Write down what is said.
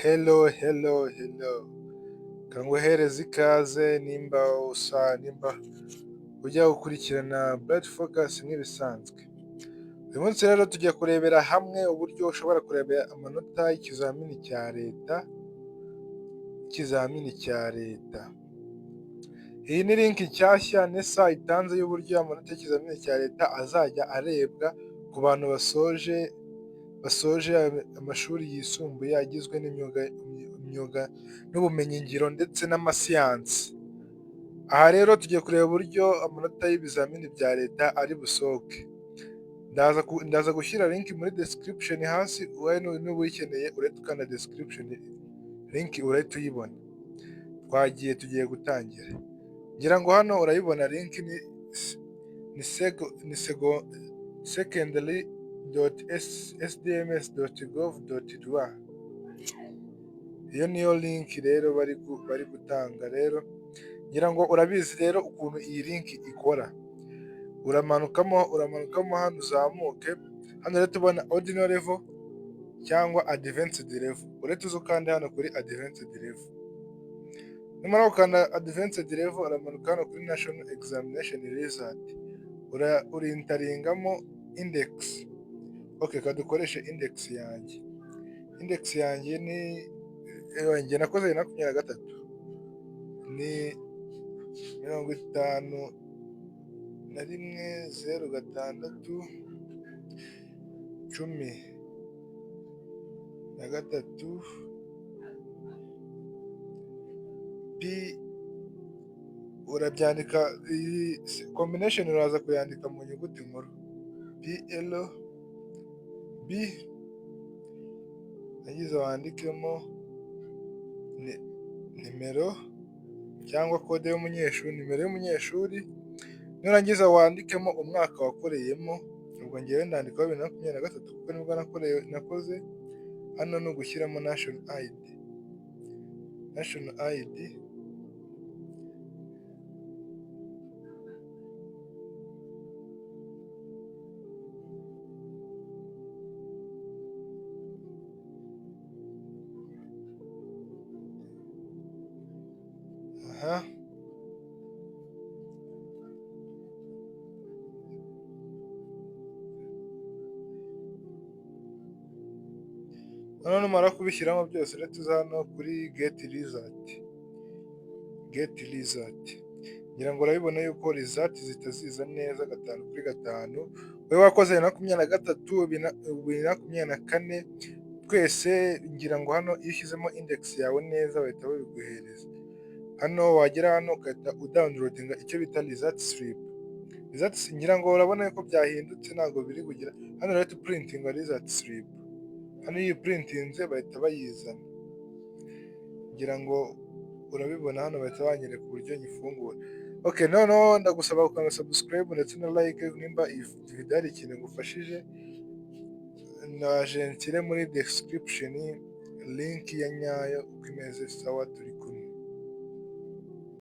Hello. Kanguhereza ikaze nimba ujya gukurikirana Bright Focus nk'ibisanzwe. Uyu munsi rero tujya kurebera hamwe uburyo ushobora kurebera amanota y'ikizamini cya leta. Iyi ni link nshyashya NESA itanze y'uburyo amanota y'ikizamini cya leta azajya arebwa ku bantu basoje amashuri yisumbuye agizwe n'imyuga n'ubumenyingiro ndetse n'amasiyansi. Aha rero tugiye kureba uburyo amanota y'ibizamini bya leta ari busohoke. Ndaza gushyira link muri description hasi, wowe niba uyikeneye urahita ukanda description, link urahita uyibona. Tugiye gutangira. Ngira ngo hano urayibona, link ni secondary.sdms.gov.rw. Iyo niyo link rero bari gutanga rero. Ngira ngo urabizi rero ukuntu iyi link ikora. Uramanukamo hano uzamuke. Hano rero tubona ordinary level cyangwa advanced level. Uretse ukanda hano kuri advanced level. Nimara gukanda advanced level uramanuka hano kuri national examination result. Urintaringamo index. Okay, kadukoreshe index yanjye. Index yanjye ni njye nakoze 23 ni 51,06,13 P. Urabyandika iyi combination, uraza kuyandika mu nyuguti nkuru PL B, nagize wandikemo nimero cyangwa kode y'umunyeshuri, nimero y'umunyeshuri. Nurangiza wandikemo umwaka wakoreyemo. Ubwo ngewe ndandikaho 2023 kuko nibwo nakoze. Hano ni ugushyiramo national ID. Aha. Hano numara kubishyiramo byose rero tuza hano kuri get result. Ngira ngo urabibona yuko result zitaziza neza 5/5. Wowe wakoze 2023, 2024, twese ngira ngo hano iyo ushyizemo index yawe neza bahita babiguhereza. Hano wagera hano ugahita udownloadinga icyo bita result slip. Ngira ngo urabona yuko byahindutse, ntabwo biri kugira. Hano rero printinga result slip. Hano iyo printinze bahita bayizana. Ngira ngo urabibona hano bahita banyereka uburyo nyifungura. Okay, no ndagusaba gukanda subscribe ndetse na like nimba iyi video ari ikintu ngufashije. Naje nshyire muri description link ya nyayo uko imeze. Sawa, turi